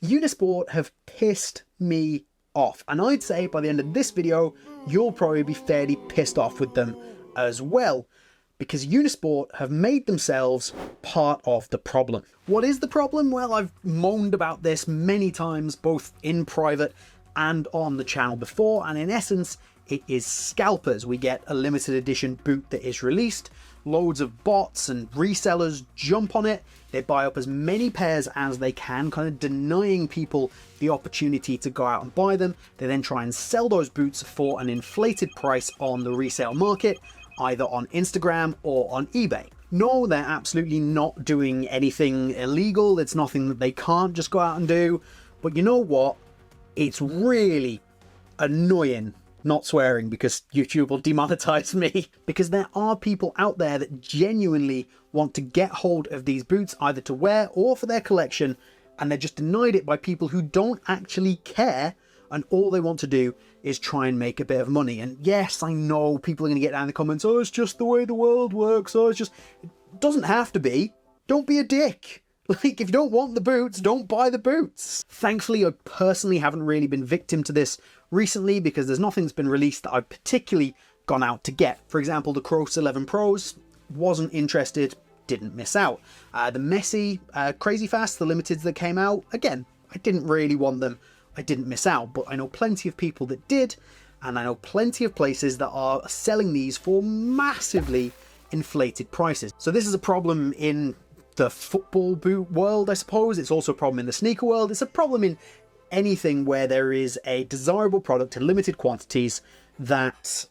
Unisport have pissed me off, and I'd say by the end of this video you'll probably be fairly pissed off with them as well, because Unisport have made themselves part of the problem. What is the problem? Well, I've moaned about this many times, both in private and on the channel before, and in essence it is scalpers. We get a limited edition boot that is released, loads of bots and resellers jump on it, they buy up as many pairs as they can, kind of denying people the opportunity to go out and buy them. They then try and sell those boots for an inflated price on the resale market, either on Instagram or on eBay. No, they're absolutely not doing anything illegal. It's nothing that they can't just go out and do. But you know what? It's really annoying, not swearing because YouTube will demonetize me, because there are people out there that genuinely want to get hold of these boots either to wear or for their collection, and they're just denied it by people who don't actually care, and all they want to do is try and make a bit of money. And yes, I know people are going to get down in the comments, oh, it's just the way the world works, oh, it's just... It doesn't have to be. Don't be a dick. Like, if you don't want the boots, don't buy the boots. Thankfully, I personally haven't really been victim to this recently, because there's nothing that's been released that I've particularly gone out to get. For example, the Cross 11 Pros, wasn't interested, didn't miss out. The Messi Crazy Fast, the limiteds that came out, again, I didn't really want them, I didn't miss out, but I know plenty of people that did, and I know plenty of places that are selling these for massively inflated prices. So this is a problem in the football boot world, I suppose. It's also a problem in the sneaker world. It's a problem in anything where there is a desirable product in limited quantities that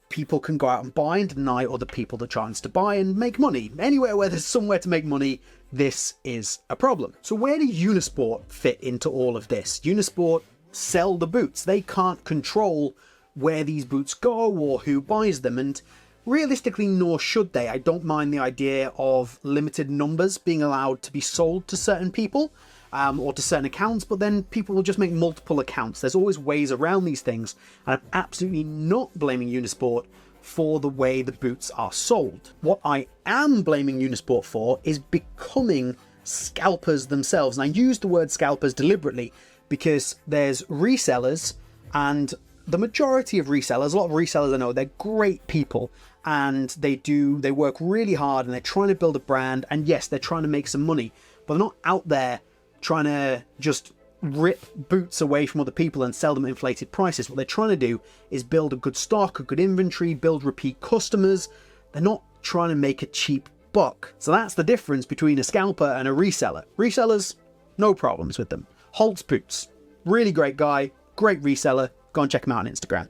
people can go out and buy and deny other people the chance to buy and make money. Anywhere where there's somewhere to make money, this is a problem. So where do Unisport fit into all of this? Unisport sell the boots. They can't control where these boots go or who buys them, and realistically, nor should they. I don't mind the idea of limited numbers being allowed to be sold to certain people or to certain accounts, but then people will just make multiple accounts. There's always ways around these things, and I'm absolutely not blaming Unisport for the way the boots are sold. What I am blaming Unisport for is becoming scalpers themselves. And I use the word scalpers deliberately because there's resellers, and the majority of resellers, a lot of resellers I know, they're great people, and they work really hard, and they're trying to build a brand, and yes, they're trying to make some money, but they're not out there trying to just rip boots away from other people and sell them at inflated prices. What they're trying to do is build a good stock, a good inventory, build repeat customers. They're not trying to make a cheap buck. So that's the difference between a scalper and a reseller. Resellers, no problems with them. Holtz Boots, really great guy, great reseller. Go and check him out on Instagram.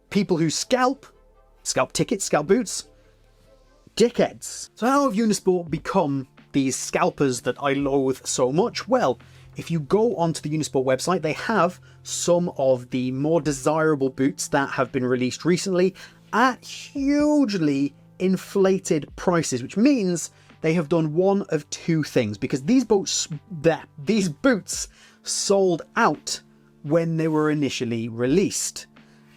People who scalp tickets, scalp boots, dickheads. So how have Unisport become these scalpers that I loathe so much? Well, if you go onto the Unisport website, they have some of the more desirable boots that have been released recently at hugely inflated prices, which means they have done one of two things, because these boots sold out when they were initially released.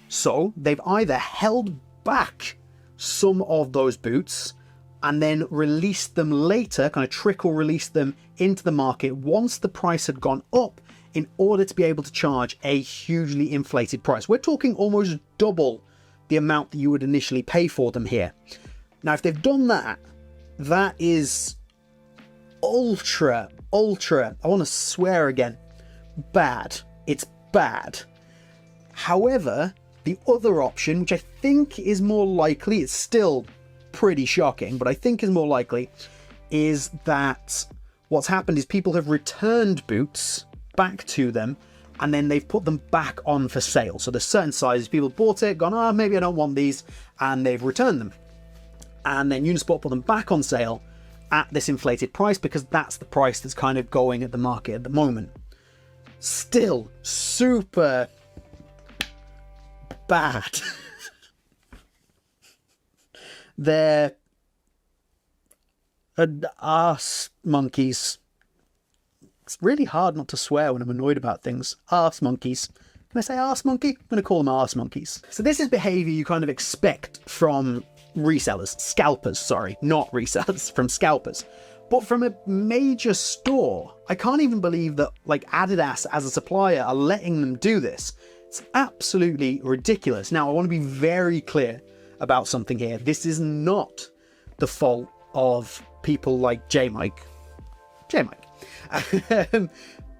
So they've either held back some of those boots and then released them later, kind of trickle release them into the market once the price had gone up, in order to be able to charge a hugely inflated price. We're talking almost double the amount that you would initially pay for them here. Now, if they've done that, that is ultra, I want to swear again, bad. It's bad. However, the other option, which I think is more likely, it's still pretty shocking, but I think is more likely, is that what's happened is people have returned boots back to them, and then they've put them back on for sale. So there's certain sizes, people bought it, gone, oh, maybe I don't want these, and they've returned them. And then Unisport put them back on sale at this inflated price, because that's the price that's kind of going at the market at the moment. Still super bad. They're arse monkeys. It's really hard not to swear when I'm annoyed about things. Arse monkeys. Can I say arse monkey? I'm going to call them arse monkeys. So this is behavior you kind of expect from resellers. Scalpers, sorry, not resellers, from scalpers. But from a major store, I can't even believe that like Adidas as a supplier are letting them do this. It's absolutely ridiculous. Now, I want to be very clear about something here. This is not the fault of people like J-Mike.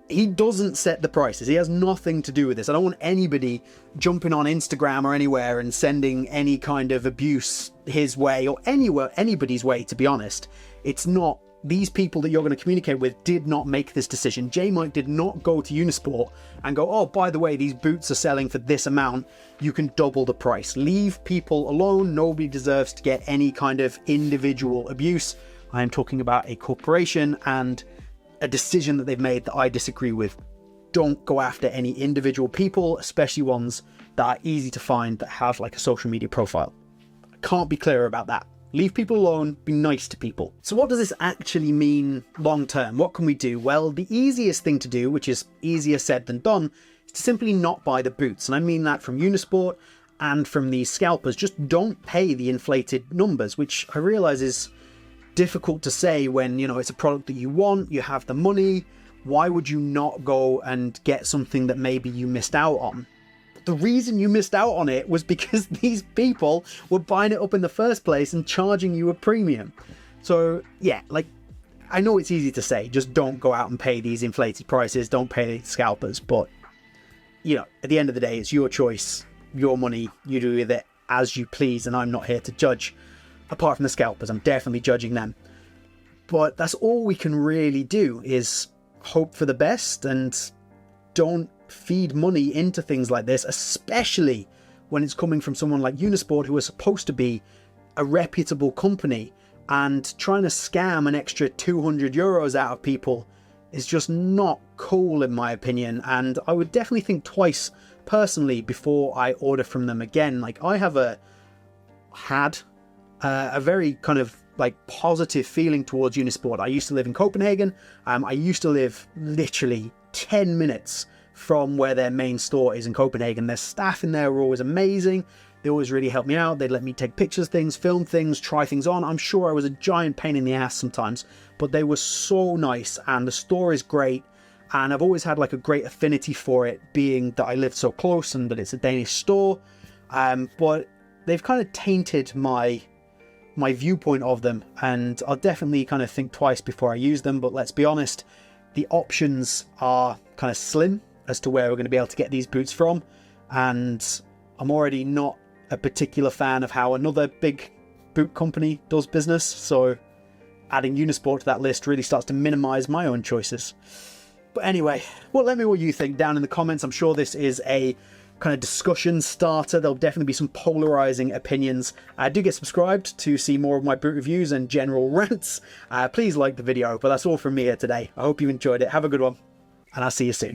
He doesn't set the prices. He has nothing to do with this. I don't want anybody jumping on Instagram or anywhere and sending any kind of abuse his way or anywhere, anybody's way, to be honest. It's not. These people that you're going to communicate with did not make this decision. J-Mike did not go to Unisport and go, oh, by the way, these boots are selling for this amount. You can double the price. Leave people alone. Nobody deserves to get any kind of individual abuse. I am talking about a corporation and a decision that they've made that I disagree with. Don't go after any individual people, especially ones that are easy to find that have like a social media profile. I can't be clearer about that. Leave people alone, be nice to people. So what does this actually mean long term? What can we do? Well, the easiest thing to do, which is easier said than done, is to simply not buy the boots. And I mean that from Unisport and from these scalpers. Just don't pay the inflated numbers, which I realize is difficult to say when, you know, it's a product that you want, you have the money. Why would you not go and get something that maybe you missed out on? The reason you missed out on it was because these people were buying it up in the first place and charging you a premium. So yeah, like, I know it's easy to say, just don't go out and pay these inflated prices, don't pay the scalpers, but you know, at the end of the day, it's your choice, your money, you do with it as you please, and I'm not here to judge. Apart from the scalpers, I'm definitely judging them. But that's all we can really do, is hope for the best and don't feed money into things like this, especially when it's coming from someone like Unisport, who is supposed to be a reputable company, and trying to scam an extra 200 euros out of people is just not cool in my opinion. And I would definitely think twice personally before I order from them again. Like, I have had a very kind of like positive feeling towards Unisport. I used to live in Copenhagen. I used to live literally 10 minutes from where their main store is in Copenhagen. Their staff in there were always amazing. They always really helped me out. They'd let me take pictures, things, film things, try things on. I'm sure I was a giant pain in the ass sometimes, but they were so nice, and the store is great. And I've always had like a great affinity for it, being that I live so close and that it's a Danish store. But they've kind of tainted my viewpoint of them, and I'll definitely kind of think twice before I use them. But let's be honest, the options are kind of slim as to where we're going to be able to get these boots from, and I'm already not a particular fan of how another big boot company does business, so adding Unisport to that list really starts to minimize my own choices. But anyway, well, let me know what you think down in the comments. I'm sure this is a kind of discussion starter. There'll definitely be some polarizing opinions. Do get subscribed to see more of my boot reviews and general rants. Please like the video, but that's all from me here today. I hope you enjoyed it. Have a good one, and I'll see you soon.